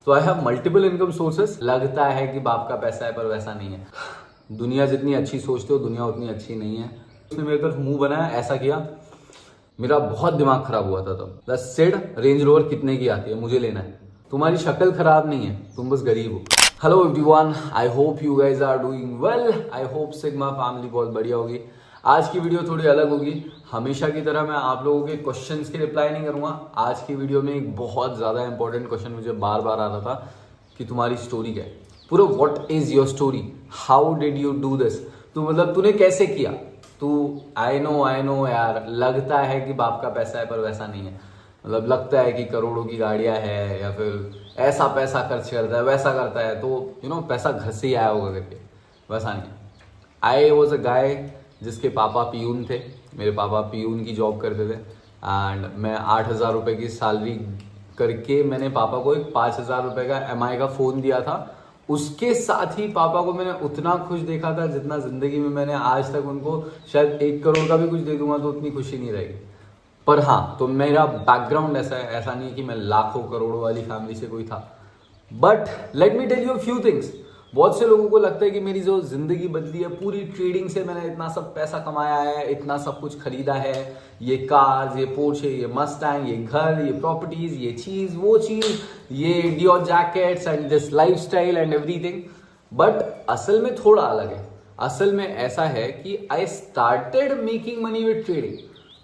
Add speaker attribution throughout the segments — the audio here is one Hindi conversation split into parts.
Speaker 1: तो I have multiple income sources. लगता है कि बाप का पैसा है पर वैसा नहीं है। दुनिया जितनी अच्छी सोचते हो दुनिया उतनी अच्छी नहीं है। उसने मेरे तरफ मुंह बनाया, ऐसा किया, मेरा बहुत दिमाग खराब हुआ था तब। प्लस सेड रेंज रोवर कितने की आती है, मुझे लेना है। तुम्हारी शक्ल खराब नहीं है, तुम बस गरीब हो। Hello everyone, I hope you guys are doing well. I hope sigma family बहुत बढ़िया होगी। आज की वीडियो थोड़ी अलग होगी। हमेशा की तरह मैं आप लोगों के क्वेश्चंस के रिप्लाई नहीं करूंगा। आज की वीडियो में एक बहुत ज्यादा इंपॉर्टेंट क्वेश्चन मुझे बार बार आ रहा था कि तुम्हारी स्टोरी क्या है। पूरा what is your story, how did you do this, तो मतलब तूने कैसे किया। तू आई नो यार, लगता है कि बाप का पैसा है पर वैसा नहीं है। मतलब लगता है कि करोड़ों की गाड़ियां है या फिर ऐसा पैसा खर्च करता है वैसा करता है, तो पैसा घर से ही आया होगा करके, वैसा नहीं। आई वॉज अ गाय जिसके पापा पियून थे। मेरे पापा पियून की जॉब करते थे एंड मैं 8,000 रुपये की सैलरी करके मैंने पापा को एक 5,000 रुपये का MI का फ़ोन दिया था। उसके साथ ही पापा को मैंने उतना खुश देखा था जितना जिंदगी में मैंने आज तक उनको शायद 1 करोड़ का भी कुछ दे दूंगा तो उतनी खुशी नहीं रहेगी। पर हाँ, तो मेरा बैकग्राउंड ऐसा है, ऐसा नहीं कि मैं लाखों करोड़ों वाली फैमिली से कोई था। But let me tell you few things. बहुत से लोगों को लगता है कि मेरी जो जिंदगी बदली है पूरी ट्रेडिंग से, मैंने इतना सब पैसा कमाया है, इतना सब कुछ खरीदा है, ये कार्स, ये पोर्शे, ये मस्टैंग, ये घर, ये प्रॉपर्टीज, ये चीज, वो चीज, ये Dior jackets and this lifestyle and everything. But असल में थोड़ा अलग है। असल में ऐसा है कि I started making money with trading.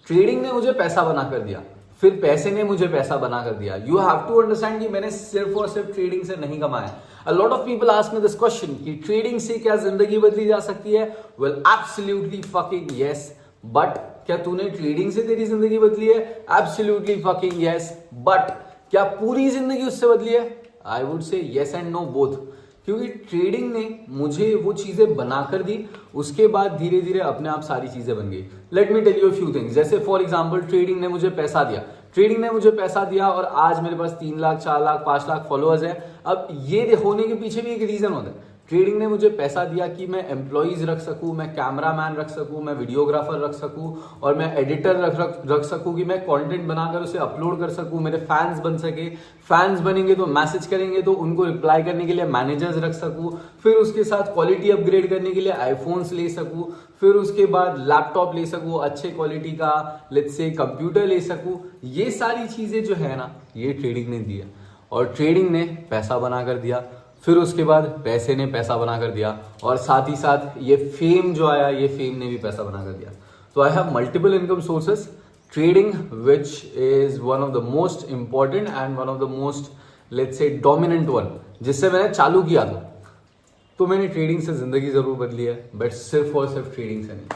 Speaker 1: Trading ने मुझे पैसा बना कर दिया, फिर पैसे ने मुझे पैसा बना कर दिया। यू हैव टू अंडरस्टैंड कि मैंने सिर्फ और सिर्फ ट्रेडिंग से नहीं कमाया। A lot of people ask me this question कि ट्रेडिंग से क्या जिंदगी बदली जा सकती है? Well, absolutely fucking yes. But क्या तूने ट्रेडिंग से तेरी जिंदगी बदली है? Absolutely fucking yes. But क्या पूरी जिंदगी उससे बदली है? I would say yes and no both. क्योंकि ट्रेडिंग ने मुझे वो चीजें बनाकर दी, उसके बाद धीरे धीरे अपने आप सारी चीजें बन गई। Let me tell you few things. जैसे फॉर एग्जांपल ट्रेडिंग ने मुझे पैसा दिया, ट्रेडिंग ने मुझे पैसा दिया और आज मेरे पास 3 लाख 4 लाख 5 लाख फॉलोअर्स है। अब ये होने के पीछे भी एक रीजन होता है। ट्रेडिंग ने मुझे पैसा दिया कि मैं एम्प्लॉइज रख सकूं, मैं कैमरामैन रख सकूं, मैं वीडियोग्राफर रख सकूं और मैं एडिटर रख सकूं कि मैं कंटेंट बनाकर उसे अपलोड कर सकूं, मेरे फैंस बन सके। फैंस बनेंगे तो मैसेज करेंगे तो उनको रिप्लाई करने के लिए मैनेजर्स रख सकूं, फिर उसके साथ क्वालिटी अपग्रेड करने के लिए आईफोन्स ले सकूं, फिर उसके बाद लैपटॉप ले सकूं अच्छे क्वालिटी का, लेट्स से कंप्यूटर ले सकूं। ये सारी चीजें जो है ना, ये ट्रेडिंग ने दिया और ट्रेडिंग ने पैसा बना कर दिया। फिर उसके बाद पैसे ने पैसा बना कर दिया और साथ ही साथ ये फेम जो आया, ये फेम ने भी पैसा बना कर दिया। तो I have multiple income sources. Trading which is one of the most important and one of the most let's say dominant one, जिससे मैंने चालू किया था। तो मैंने ट्रेडिंग से जिंदगी जरूर बदली है, बट सिर्फ और सिर्फ ट्रेडिंग से नहीं।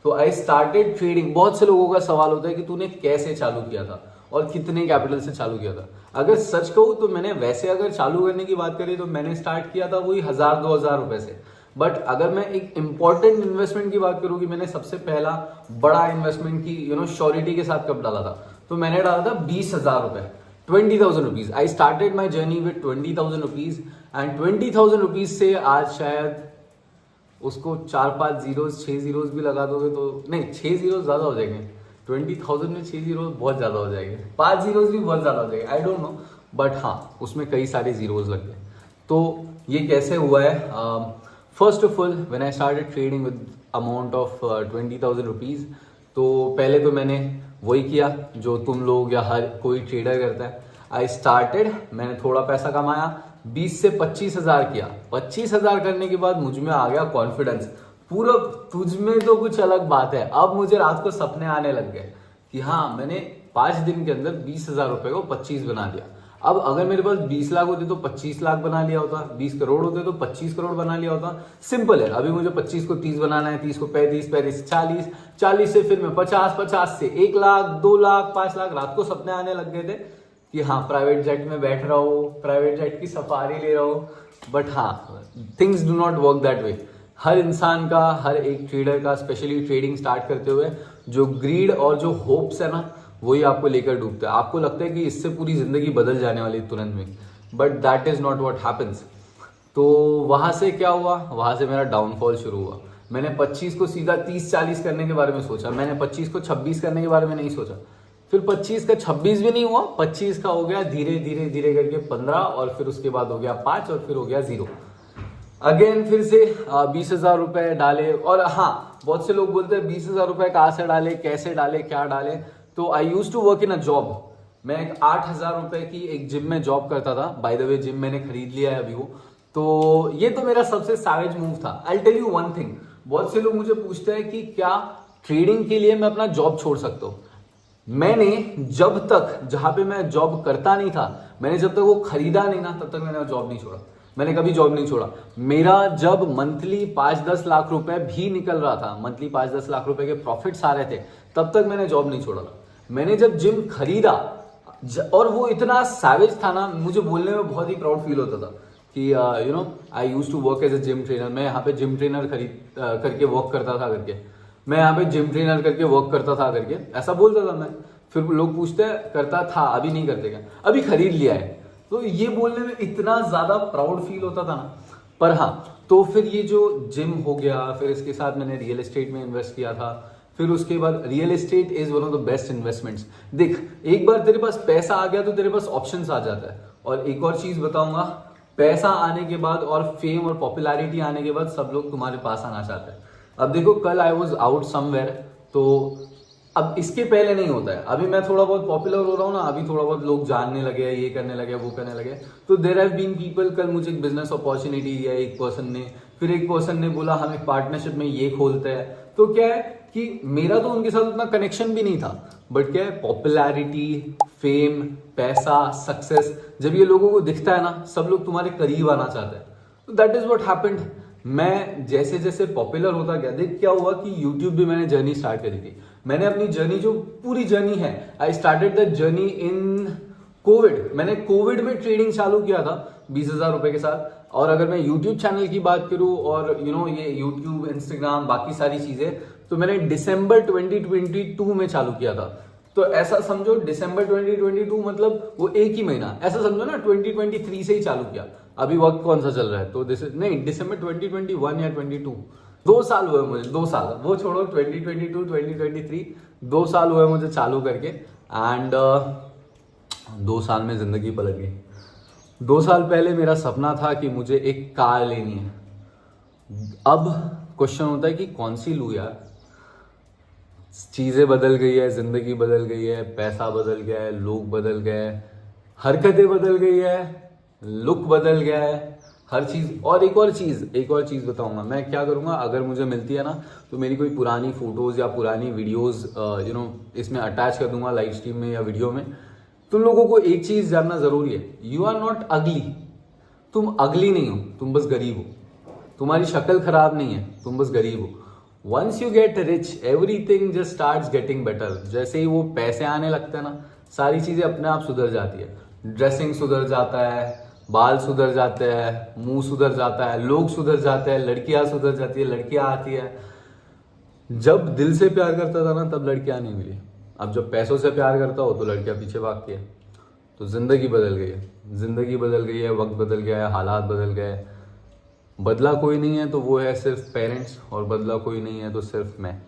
Speaker 1: तो आई स्टार्टेड ट्रेडिंग। बहुत से लोगों का सवाल होता है कि तूने कैसे चालू किया था और कितने कैपिटल से चालू किया था। अगर सच कहूं तो मैंने वैसे अगर चालू करने की बात करें तो मैंने स्टार्ट किया था वही 1,000-2,000 रुपए से। बट अगर मैं एक इंपॉर्टेंट इन्वेस्टमेंट की बात करूं कि मैंने सबसे पहला बड़ा इन्वेस्टमेंट की श्योरिटी के साथ कब डाला था, तो मैंने डाला था 20,000 रुपए, 20,000 rupees. I started my journey with 20,000 rupees and 20,000 rupees से आज शायद उसको 4-5 जीरोस 6 जीरोस भी लगा दोगे तो नहीं, 6 जीरोस ज्यादा हो जाएंगे। 20,000 में 6 जीरो बहुत ज्यादा हो जाएंगे, 5 जीरोस भी बहुत ज्यादा हो जाएंगे, आई डोंट नो। बट हाँ, उसमें कई सारे जीरोस लग गए। तो ये कैसे हुआ है? First of all when I started trading with amount of 20,000 rupees, तो पहले तो मैंने वही किया जो तुम लोग या हर कोई ट्रेडर करता है। आई स्टार्टेड, मैंने थोड़ा पैसा कमाया, 20 से 25,000 किया। 25,000 करने के बाद मुझ में आ गया कॉन्फिडेंस। पूरा तुझ में तो कुछ अलग बात है। अब मुझे रात को सपने आने लग गए कि हाँ, मैंने 5 दिन के अंदर 20,000 रुपए को 25 बना दिया। अब अगर मेरे पास 20 लाख होते तो 25 लाख बना लिया होता, 20 करोड़ होते तो 25 करोड़ बना लिया होता। सिंपल है। अभी मुझे 25 को 30 बनाना है, 30 को 35, 35 से 40, 40 से फिर मैं 50, 50 से 1 लाख, 2 लाख, 5 लाख। रात को सपने आने लग गए थे कि हाँ, प्राइवेट जेट में बैठ रहा हूँ, प्राइवेट जेट की सफारी ले रहा हूँ। बट हाँ, things do not work that way. हर इंसान का, हर एक ट्रेडर का, स्पेशली ट्रेडिंग स्टार्ट करते हुए जो ग्रीड और जो होप्स है ना, वही आपको लेकर डूबता है। आपको लगता है कि इससे पूरी जिंदगी बदल जाने वाली तुरंत में, but that is not what happens. तो वहां से क्या हुआ? वहां से मेरा डाउनफॉल शुरू हुआ। मैंने 25 को सीधा 30-40 करने के बारे में सोचा, मैंने 25 को 26 करने के बारे में नहीं सोचा। फिर 25 का 26 भी नहीं हुआ, 25 का हो गया धीरे धीरे धीरे करके 15, और फिर उसके बाद हो गया 5, और फिर हो गया 0। अगेन फिर से 20,000 रुपए डाले। और हाँ, बहुत से लोग बोलते हैं 20,000 रुपए कहाँ से डाले, कैसे डाले, क्या डाले। तो I use to work in a job. मैं एक 8,000 रुपए की एक जिम में जॉब करता था। बाय द वे जिम मैंने खरीद लिया है अभी वो। तो ये तो मेरा सबसे सैवेज मूव था। I tell you one thing, बहुत से लोग मुझे पूछते हैं कि क्या ट्रेडिंग के लिए मैं अपना जॉब छोड़ सकता हूँ। मैंने जब तक, जहां पे मैं जॉब करता नहीं था, मैंने जब तक वो खरीदा नहीं ना, तब तक मैंने जॉब नहीं छोड़ा। मैंने कभी जॉब नहीं छोड़ा। मेरा जब मंथली 5-10 लाख रुपए भी निकल रहा था, मंथली 5-10 लाख रुपए के प्रॉफिट्स आ रहे थे, तब तक मैंने जॉब नहीं छोड़ा था। मैंने जब जिम खरीदा, और वो इतना सैवेज था ना, मुझे बोलने में बहुत ही प्राउड फील होता था कि you know I use to work as a gym trainer. मैं यहाँ पे जिम ट्रेनर करके वर्क करता था करके, मैं यहाँ पे जिम ट्रेनर करके वर्क करता था करके ऐसा बोलता था मैं। फिर लोग पूछते हैं करता था, अभी नहीं करते क्या, अभी खरीद लिया है। तो ये बोलने में इतना ज्यादा प्राउड फील होता था ना। पर हाँ, तो फिर ये जो जिम हो गया, फिर इसके साथ मैंने रियल एस्टेट में इन्वेस्ट किया था। फिर उसके बाद real estate is one of the best investments. देख, एक बार तेरे पास पैसा आ गया तो तेरे पास ऑप्शंस आ जाता है। और एक और चीज बताऊंगा, पैसा आने के बाद और फेम और पॉपुलैरिटी आने के बाद सब लोग तुम्हारे पास आना चाहते हैं। अब देखो, कल आई वॉज आउट समवेयर, तो अब इसके पहले नहीं होता है। अभी मैं थोड़ा बहुत पॉपुलर हो रहा हूँ ना, अभी थोड़ा बहुत लोग जानने लगे, ये करने लगे, वो करने लगे। तो देयर हैव बीन पीपल, कल मुझे एक बिजनेस अपॉर्चुनिटी दिया एक पर्सन ने, फिर एक पर्सन ने बोला हम एक पार्टनरशिप में ये खोलते हैं। तो क्या है कि मेरा तो उनके साथ उतना कनेक्शन भी नहीं था, बट क्या है, पॉपुलैरिटी, फेम, पैसा, सक्सेस, जब ये लोगों को दिखता है ना, सब लोग तुम्हारे करीब आना चाहते हैं। तो दैट इज व्हाट हैपेंड। मैं जैसे जैसे पॉपुलर होता गया, देख क्या हुआ कि यूट्यूब भी मैंने जर्नी स्टार्ट करी थी। मैंने अपनी जर्नी, जो पूरी जर्नी है, I started the journey in Covid. मैंने कोविड में ट्रेडिंग चालू किया था 20,000 रुपए के साथ। और अगर मैं यूट्यूब चैनल की बात करूं और ये यूट्यूब, इंस्टाग्राम, बाकी सारी चीजें, तो मैंने दिसंबर 2022 में चालू किया था। तो ऐसा समझो दिसंबर 2022 मतलब वो एक ही महीना, ऐसा समझो ना 2023 से ही चालू किया। अभी वक्त कौन सा चल रहा है, तो नहीं, दिसंबर 2021 या 22, 2 साल हुए मुझे, 2 साल, वो छोड़ो, 2022 2023, 2 साल हुए मुझे चालू करके। एंड 2 साल में जिंदगी पलट गई। 2 साल पहले मेरा सपना था कि मुझे एक कार लेनी है। अब क्वेश्चन होता है कि कौन सी लूं यार। चीजें बदल गई है, जिंदगी बदल गई है, पैसा बदल गया है, लोग बदल गए, हरकतें बदल गई है, लुक बदल गया है, हर चीज। और एक और चीज बताऊंगा, मैं क्या करूंगा, अगर मुझे मिलती है ना, तो मेरी कोई पुरानी फोटोज या पुरानी वीडियोस इसमें अटैच कर दूंगा, लाइव स्ट्रीम में या वीडियो में। तुम लोगों को एक चीज जानना जरूरी है, यू आर नॉट अगली। तुम अगली नहीं हो, तुम बस गरीब हो। तुम्हारी शक्ल खराब नहीं है, तुम बस गरीब हो। Once you get rich, everything just starts getting better. जैसे ही वो पैसे आने लगते हैं ना, सारी चीजें अपने आप सुधर जाती है। ड्रेसिंग सुधर जाता है, बाल सुधर जाते हैं, मुंह सुधर जाता है, लोग सुधर जाते हैं, लड़कियां सुधर जाती है, लड़कियां आती है। जब दिल से प्यार करता था ना, तब लड़कियां नहीं मिली। अब जब पैसों से प्यार करता हो तो लड़कियां पीछे भागती है। तो जिंदगी बदल गई है, जिंदगी बदल गई है, वक्त बदल गया है, हालात बदल गए। बदला कोई नहीं है तो वो है सिर्फ पेरेंट्स, और बदला कोई नहीं है तो सिर्फ मैं।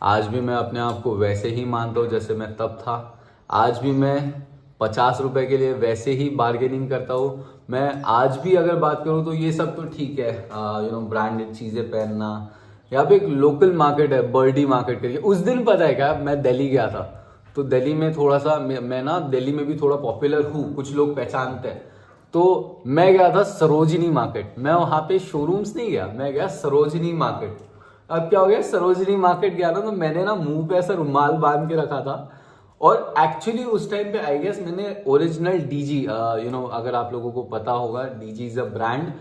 Speaker 1: आज भी मैं अपने आप को वैसे ही मानता हूँ जैसे मैं तब था। आज भी मैं 50 रुपए के लिए वैसे ही बार्गेनिंग करता हूँ। मैं आज भी अगर बात करूँ तो ये सब तो ठीक है, ब्रांडेड चीजें पहनना। यहाँ पे एक लोकल मार्केट है, बर्डी मार्केट करके। उस दिन पता है क्या, मैं दिल्ली गया था, तो दिल्ली में थोड़ा सा मैं ना, दिल्ली में भी थोड़ा पॉपुलर हूँ, कुछ लोग पहचानते हैं। तो मैं गया था सरोजिनी मार्केट। मैं वहां पे शोरूम्स नहीं गया, मैं गया सरोजिनी मार्केट। अब क्या हो गया, सरोजिनी मार्केट गया ना, तो मैंने ना मुंह पे ऐसा रुमाल बांध के रखा था। और एक्चुअली उस टाइम पे आई गेस मैंने ओरिजिनल डीजी, अगर आप लोगों को पता होगा, डीजी इज अ ब्रांड,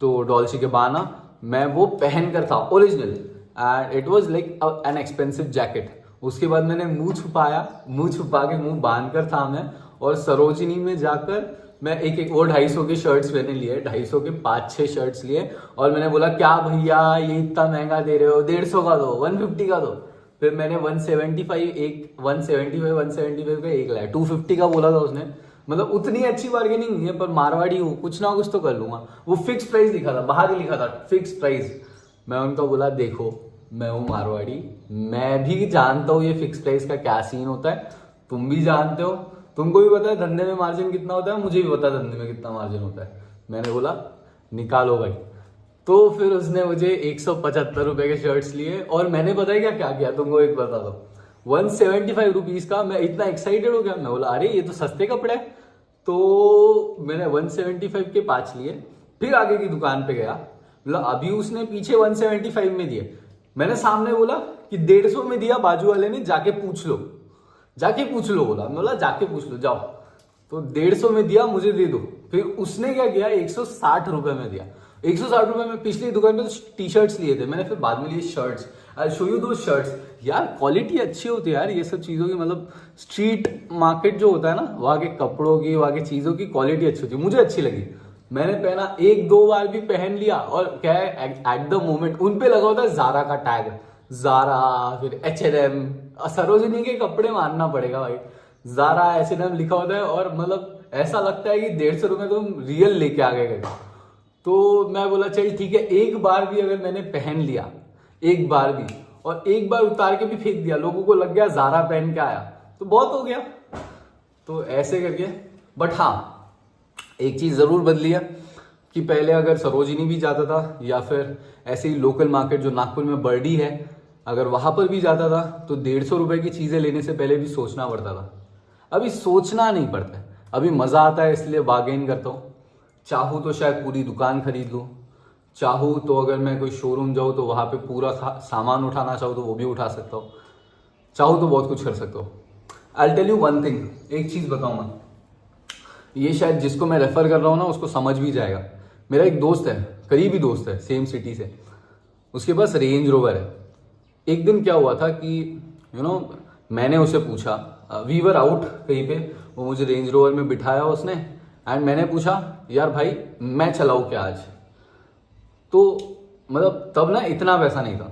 Speaker 1: तो डॉल्चे गैबाना, मैं वो पहन कर था original. And it was like an expensive jacket. उसके बाद मैंने मुंह छुपा के मुंह बांध कर था मैं, और सरोजिनी में जाकर मैं एक वो 250 की शर्ट्स मैंने लिए, 250 के 5-6 शर्ट्स लिए। और मैंने बोला क्या भैया ये इतना महंगा दे रहे हो, 150 का दो, 150 का दो। फिर मैंने 175 का एक लाया, 250 का बोला था उसने। मतलब उतनी अच्छी बार्गेनिंग नहीं है, पर मारवाड़ी हूँ, कुछ ना कुछ तो कर लूंगा। वो फिक्स प्राइस लिखा था, बाहर ही लिखा था फिक्स प्राइस। मैं उनको बोला देखो मैं हूँ मारवाड़ी, मैं भी जानता हूँ ये फिक्स प्राइस का क्या सीन होता है, तुम भी जानते हो, तुमको भी पता है धंधे में मार्जिन कितना होता है, मुझे भी पता है धंधे में कितना मार्जिन होता है। मैंने बोला निकालो भाई। तो फिर उसने मुझे 175 रुपए के शर्ट्स लिए और मैंने पता है क्या क्या किया, तुमको एक बता दो। 175 रुपीज का मैं इतना एक्साइटेड हो गया, मैं बोला अरे ये तो सस्ते कपड़े हैं। तो मैंने 175 के 5 लिए, फिर आगे की दुकान पे गया, बोला अभी उसने पीछे 175 में दिए, मैंने सामने बोला कि 150 में दिया बाजू वाले ने, जाके पूछ लो, जाके पूछ लो बोला, मैं बोला जाके पूछ लो जाओ। तो 150 में दिया, मुझे दे दो। फिर उसने क्या किया, 160 रुपए में दिया। 160 रुपए में पिछली दुकान पे तो टी शर्ट्स लिए थे, मैंने फिर बाद में लिए शर्ट्स। आई शो यू दो शर्ट्स, यार क्वालिटी अच्छी होती है यार ये सब चीजों की, मतलब स्ट्रीट मार्केट जो होता है ना, वहां के कपड़ों की, वहां की चीजों की क्वालिटी अच्छी होती है, मुझे अच्छी लगी। मैंने पहना, एक दो बार भी पहन लिया, और क्या है एट द मोमेंट उन पे लगा होता है जारा का टैग, जारा, फिर H&M, सरोजिनी के कपड़े मानना पड़ेगा भाई, जारा H&M लिखा होता है, और मतलब ऐसा लगता है कि 150 रुपए तुम रियल लेके आ गए। तो मैं बोला चल ठीक है, एक बार भी अगर मैंने पहन लिया, एक बार भी, और एक बार उतार के भी फेंक दिया, लोगों को लग गया जारा पहन के आया, तो बहुत हो गया। तो ऐसे करके, बट हाँ एक चीज जरूर बदली है कि पहले अगर सरोजिनी भी जाता था, या फिर ऐसे ही लोकल मार्केट जो नागपुर में बर्डी है, अगर वहां पर भी जाता था, तो 150 रुपए की चीजें लेने से पहले भी सोचना पड़ता था। अभी सोचना नहीं पड़ता है, अभी मजा आता है, इसलिए बार्गेन करता हूँ। चाहूँ तो शायद पूरी दुकान खरीद लूँ, चाहूँ तो अगर मैं कोई शोरूम जाऊँ तो वहां पे पूरा सामान उठाना चाहूँ तो वो भी उठा सकता हूँ, चाहूँ तो बहुत कुछ कर सकता हूँ। I tell you one thing, एक चीज बताऊँ मैं, ये शायद जिसको मैं रेफर कर रहा हूँ ना उसको समझ भी जाएगा। मेरा एक दोस्त है, करीबी दोस्त है, सेम सिटी से, उसके पास रेंज रोवर है। एक दिन क्या हुआ था कि मैंने उसे पूछा, वी वर आउट कहीं पे, वो मुझे रेंज रोवर में बिठाया उसने, एंड मैंने पूछा यार भाई मैं चलाऊं क्या आज। तो मतलब तब ना इतना पैसा नहीं था,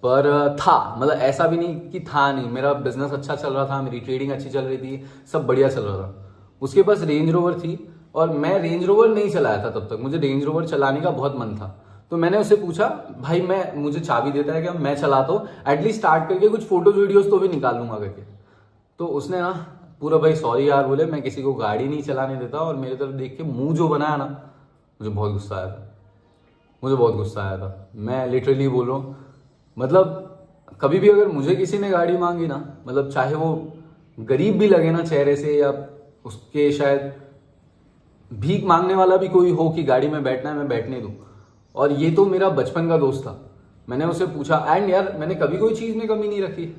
Speaker 1: पर था, मतलब ऐसा भी नहीं कि था नहीं, मेरा बिजनेस अच्छा चल रहा था, मेरी ट्रेडिंग अच्छी चल रही थी, सब बढ़िया चल रहा था। उसके पास रेंज रोवर थी, और मैं रेंज रोवर नहीं चलाया था तब तक, मुझे रेंज रोवर चलाने का बहुत मन था। तो मैंने उससे पूछा भाई मुझे चाबी देता है क्या, मैं चलाता हूँ, एटलीस्ट स्टार्ट करके कुछ फोटोज वीडियोस तो भी निकाल लूंगा करके। तो उसने ना पूरा भाई सॉरी यार बोले, मैं किसी को गाड़ी नहीं चलाने देता, और मेरे तरफ देख के मुंह जो बनाया ना, मुझे बहुत गुस्सा आया था, मुझे बहुत गुस्सा आया था। मैं लिटरली बोल रहा हूँ, मतलब कभी भी अगर मुझे किसी ने गाड़ी मांगी ना, मतलब चाहे वो गरीब भी लगे ना चेहरे से, या उसके शायद भीख मांगने वाला भी कोई हो कि गाड़ी में बैठना है, मैं बैठने दूं। और ये तो मेरा बचपन का दोस्त था। मैंने उसे पूछा, एंड यार मैंने कभी कोई चीज में कमी नहीं रखी,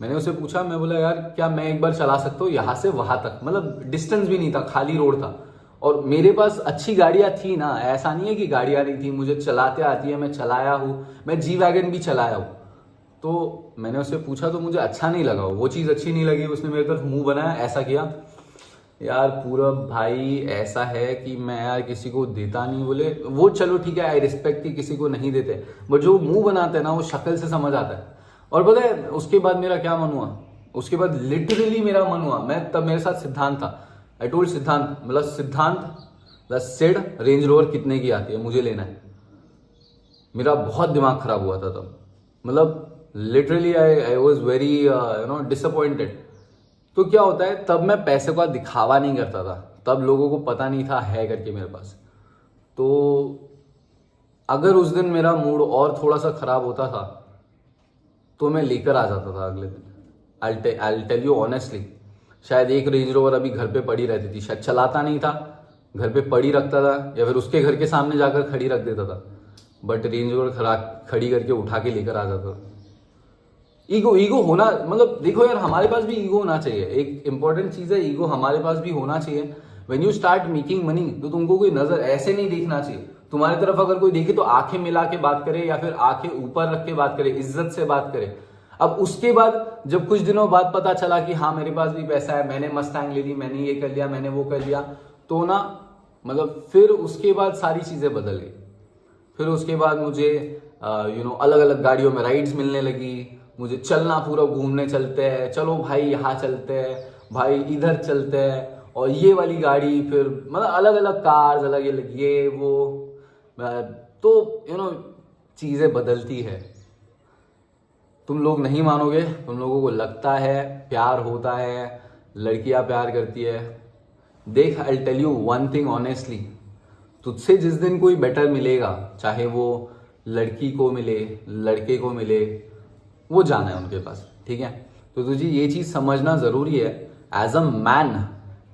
Speaker 1: मैंने उसे पूछा, मैं बोला यार क्या मैं एक बार चला सकता हूँ यहाँ से वहां तक, मतलब डिस्टेंस भी नहीं था, खाली रोड था, और मेरे पास अच्छी गाड़ियां थी ना, ऐसा नहीं है कि गाड़ियां नहीं थी, मुझे चलाते आती है, मैं चलाया हूँ, मैं जी वैगन भी चलाया हूँ। तो मैंने उससे पूछा, तो मुझे अच्छा नहीं लगा, वो चीज अच्छी नहीं लगी, उसने मेरे तरफ मुंह बनाया, ऐसा किया यार पूरब भाई ऐसा है कि मैं यार किसी को देता नहीं, बोले वो चलो ठीक है, आई रिस्पेक्ट कि किसी को नहीं देते, बट जो मुंह बनाते हैं ना वो शक्ल से समझ आता है। और पता है उसके बाद मेरा क्या मन हुआ, उसके बाद लिटरली मेरा मन हुआ, मैं तब मेरे साथ सिद्धांत था, आई टोल्ड सिद्धांत, मतलब सिद्धांत सेड रेंज रोवर कितने की आती है, मुझे लेना है। मेरा बहुत दिमाग खराब हुआ था तब, मतलब literally I was very disappointed. तो क्या होता है, तब मैं पैसे का दिखावा नहीं करता था, तब लोगों को पता नहीं था है करके मेरे पास। तो अगर उस दिन मेरा मूड और थोड़ा सा खराब होता था तो मैं लेकर आ जाता था अगले दिन। आई टेल यू ऑनेस्टली, शायद एक रेंज रोवर अभी घर पे पड़ी रहती थी, शायद चलाता नहीं था, घर पे पड़ी रखता था, या फिर उसके घर के सामने जाकर खड़ी रख देता था, बट रेंज रोवर खड़ी करके उठा के लेकर आ जाता था। ईगो होना, मतलब देखो यार हमारे पास भी ईगो होना चाहिए, एक इंपॉर्टेंट चीज है, ईगो हमारे पास भी होना चाहिए। When you start making money तो तुमको कोई नजर ऐसे नहीं देखना चाहिए, तुम्हारी तरफ अगर कोई देखे तो आंखें मिला के बात करे, या फिर आंखें ऊपर रख के बात करे, इज्जत से बात करे। अब उसके बाद जब कुछ दिनों बाद पता चला कि हाँ मेरे पास भी पैसा है, मैंने मस्टैंग ले ली, मैंने ये कर लिया, मैंने वो कर लिया, तो ना मतलब फिर उसके बाद सारी चीजें बदल गई। फिर उसके बाद मुझे अलग अलग गाड़ियों में राइड्स मिलने लगी, मुझे चलना, पूरा घूमने चलते हैं, चलो भाई यहाँ चलते हैं, भाई इधर चलते हैं, और ये वाली गाड़ी, फिर मतलब अलग अलग कार्स, अलग अलग ये वो, तो चीजें बदलती है। तुम लोग नहीं मानोगे, तुम लोगों को लगता है प्यार होता है, लड़कियां प्यार करती है। देख, I tell you one thing honestly, तुझसे जिस दिन कोई बेटर मिलेगा, चाहे वो लड़की को मिले लड़के को मिले, वो जाना है उनके पास, ठीक है। तो तुझे ये चीज समझना जरूरी है, एज अ मैन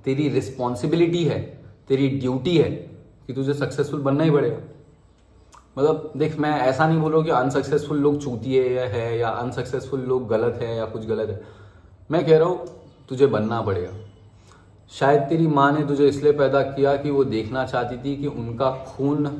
Speaker 1: तेरी रिस्पॉन्सिबिलिटी है, तेरी ड्यूटी है कि तुझे सक्सेसफुल बनना ही पड़ेगा। मतलब देख, मैं ऐसा नहीं बोल रहा कि अनसक्सेसफुल लोग चूतिए है या अनसक्सेसफुल लोग गलत है या कुछ गलत है। मैं कह रहा हूँ तुझे बनना पड़ेगा। शायद तेरी माँ ने तुझे इसलिए पैदा किया कि वो देखना चाहती थी कि उनका खून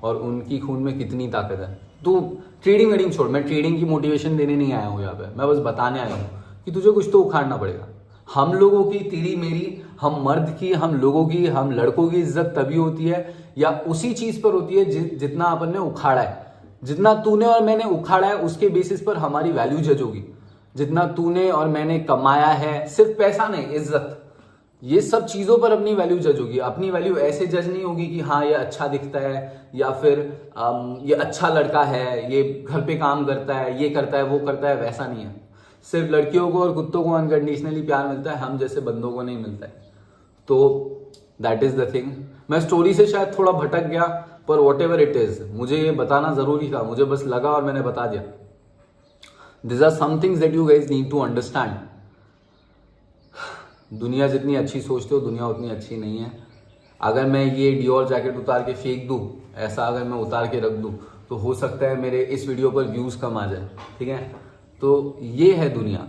Speaker 1: और उनकी खून में कितनी ताकत है। तू ट्रेडिंग वेडिंग छोड़, मैं ट्रेडिंग की मोटिवेशन देने नहीं आया हूँ यहाँ पे, मैं बस बताने आया हूँ कि तुझे कुछ तो उखाड़ना पड़ेगा। हम लोगों की, तेरी मेरी, हम मर्द की, हम लोगों की, हम लड़कों की इज्जत तभी होती है या उसी चीज पर होती है जितना अपन ने उखाड़ा है। जितना तूने और मैंने उखाड़ा है उसके बेसिस पर हमारी वैल्यू जज होगी। जितना तूने और मैंने कमाया है, सिर्फ पैसा नहीं, इज्जत, ये सब चीजों पर अपनी वैल्यू जज होगी। अपनी वैल्यू ऐसे जज नहीं होगी कि हाँ ये अच्छा दिखता है या फिर ये अच्छा लड़का है, ये घर पे काम करता है, ये करता है, वो करता है, वैसा नहीं है। सिर्फ लड़कियों को और कुत्तों को अनकंडीशनली प्यार मिलता है, हम जैसे बंदों को नहीं मिलता है। तो दैट इज द थिंग। मैं स्टोरी से शायद थोड़ा भटक गया, पर वॉट एवर इट इज, मुझे ये बताना जरूरी था, मुझे बस लगा और मैंने बता दिया। This are some things that you guys need to understand. दुनिया जितनी अच्छी सोचते हो, दुनिया उतनी अच्छी नहीं है। अगर मैं ये डियोर जैकेट उतार के फेंक दूं, ऐसा अगर मैं उतार के रख दूं, तो हो सकता है मेरे इस वीडियो पर व्यूज कम आ जाए, ठीक है। तो ये है दुनिया,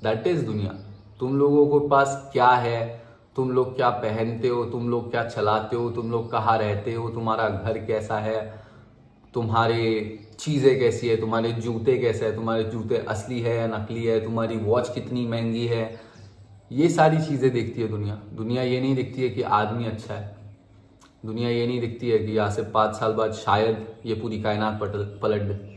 Speaker 1: दैट इज दुनिया। तुम लोगों के पास क्या है, तुम लोग क्या पहनते हो, तुम लोग क्या चलाते हो, तुम लोग कहाँ रहते हो, तुम्हारा घर कैसा है, तुम्हारे चीजें कैसी है, तुम्हारे जूते कैसे है, तुम्हारे जूते असली है या नकली है, तुम्हारी वॉच कितनी महंगी है, ये सारी चीजें देखती है दुनिया। दुनिया ये नहीं देखती है कि आदमी अच्छा है। दुनिया ये नहीं देखती है कि यहाँ से 5 साल बाद शायद ये पूरी कायनात पलट दे।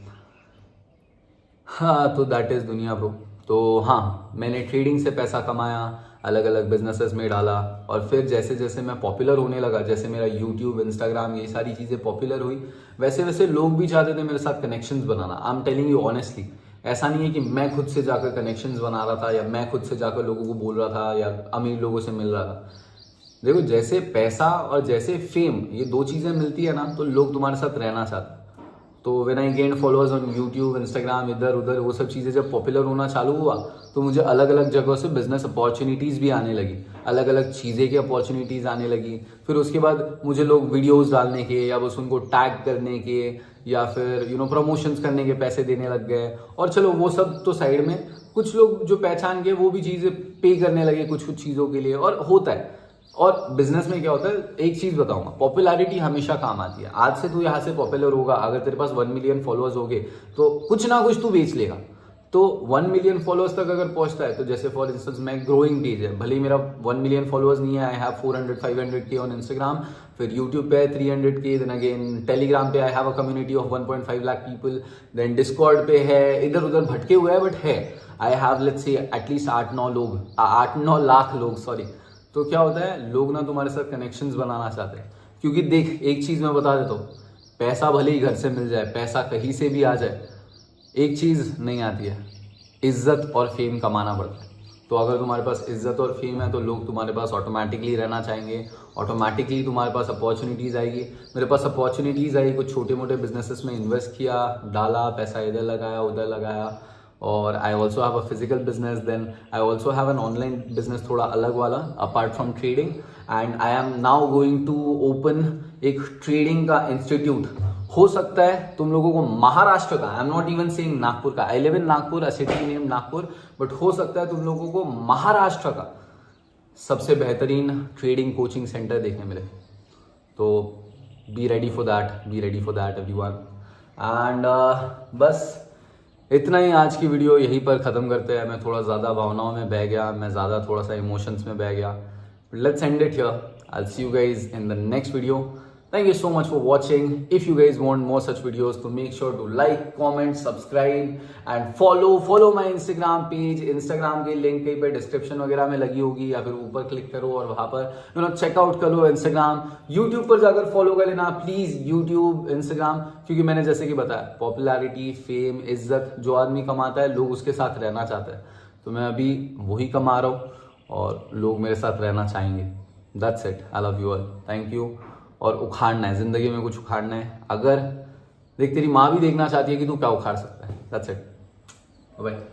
Speaker 1: हाँ, तो दैट इज दुनिया ब्रो। तो हाँ, मैंने ट्रेडिंग से पैसा कमाया, अलग अलग बिजनेसेस में डाला, और फिर जैसे जैसे मैं पॉपुलर होने लगा, जैसे मेरा यूट्यूब, इंस्टाग्राम, ये सारी चीज़ें पॉपुलर हुई, वैसे वैसे लोग भी चाहते थे मेरे साथ connections banana. I am telling you honestly, ऐसा नहीं है कि मैं खुद से जाकर कनेक्शंस बना रहा था या मैं खुद से जाकर लोगों को बोल रहा था या अमीर लोगों से मिल रहा था। देखो, जैसे पैसा और जैसे फेम, ये दो चीज़ें मिलती है ना, तो लोग तुम्हारे साथ रहना चाहते हैं। तो when I gain followers on YouTube, Instagram, इधर उधर, वो सब चीज़ें जब पॉपुलर होना चालू हुआ, तो मुझे अलग अलग जगहों से बिजनेस अपॉर्चुनिटीज़ भी आने लगी, अलग अलग चीज़ें की अपॉर्चुनिटीज़ आने लगी। फिर उसके बाद मुझे लोग वीडियोस डालने के या बस उनको टैग करने के या फिर प्रमोशंस करने के पैसे देने लग गए। और चलो वो सब तो साइड में, कुछ लोग जो पहचान गए वो भी चीज़ें पे करने लगे कुछ कुछ चीज़ों के लिए, और होता है। और बिजनेस में क्या होता है, एक चीज बताऊंगा, पॉपुलैरिटी हमेशा काम आती है। आज से तू यहाँ से पॉपुलर होगा, अगर तेरे पास 1 मिलियन फॉलोअर्स हो गए तो कुछ ना कुछ तू बेच लेगा। तो 1 मिलियन फॉलोअर्स तक अगर पहुंचता है, तो जैसे फॉर इंस्टेंस मैं ग्रोइंग पेज है, भले ही मेरा 1 मिलियन फॉलोअर्स नहीं है, I have 400-500K on Instagram, फिर यूट्यूब पे है 300K, देन अगेन टेलीग्राम पे I have a community of 1.5 lakh people, then Discord पे है, इधर उधर भटके हुए है, बट है, I have let's say at least 8-9 lakh लोग, सॉरी। तो क्या होता है, लोग ना तुम्हारे साथ कनेक्शंस बनाना चाहते हैं। क्योंकि देख, एक चीज मैं बता देता हूँ, पैसा भले ही घर से मिल जाए, पैसा कहीं से भी आ जाए, एक चीज नहीं आती है, इज्जत और फेम कमाना पड़ता है। तो अगर तुम्हारे पास इज्जत और फेम है, तो लोग तुम्हारे पास ऑटोमेटिकली रहना चाहेंगे, ऑटोमेटिकली तुम्हारे पास अपॉर्चुनिटीज आएगी। मेरे पास अपॉर्चुनिटीज आई, कुछ छोटे मोटे बिजनेसेस में इन्वेस्ट किया, डाला पैसा, इधर लगाया उधर लगाया, और I also have a physical business, then I also have an online business, थोड़ा अलग वाला apart from trading. And I am now going to open एक ट्रेडिंग का इंस्टीट्यूट। हो सकता है तुम लोगों को महाराष्ट्र का, I am not even saying Nagpur का, I live in Nagpur, a city name Nagpur, but हो सकता है तुम लोगों को महाराष्ट्र का सबसे बेहतरीन ट्रेडिंग कोचिंग सेंटर देखने मिले। तो be ready for that everyone. And बस इतना ही आज की वीडियो यहीं पर ख़त्म करते हैं। मैं थोड़ा ज़्यादा भावनाओं में बह गया, मैं ज़्यादा थोड़ा सा इमोशंस में बह गया। Let's end it here. I will see you guys in the next video. Thank you so much for watching. If you guys want more such videos, so make sure to like, comment, subscribe and follow my Instagram page. Instagram की लिंक कहीं पे डिस्क्रिप्शन वगैरह में लगी होगी या फिर ऊपर क्लिक करो और वहां पर चेकआउट करो Instagram. YouTube पर जाकर फॉलो कर लेना प्लीज, YouTube, Instagram, क्योंकि मैंने जैसे कि बताया पॉपुलैरिटी, फेम, इज्जत जो आदमी कमाता है लोग उसके साथ रहना चाहते हैं. तो मैं अभी वही कमा रहा हूँ और लोग मेरे साथ रहना चाहेंगे. That's it. I love you all. Thank you. और उखाड़ना है, जिंदगी में कुछ उखाड़ना है. अगर देख तेरी माँ भी देखना चाहती है कि तू क्या उखाड़ सकता है. That's it. बाय.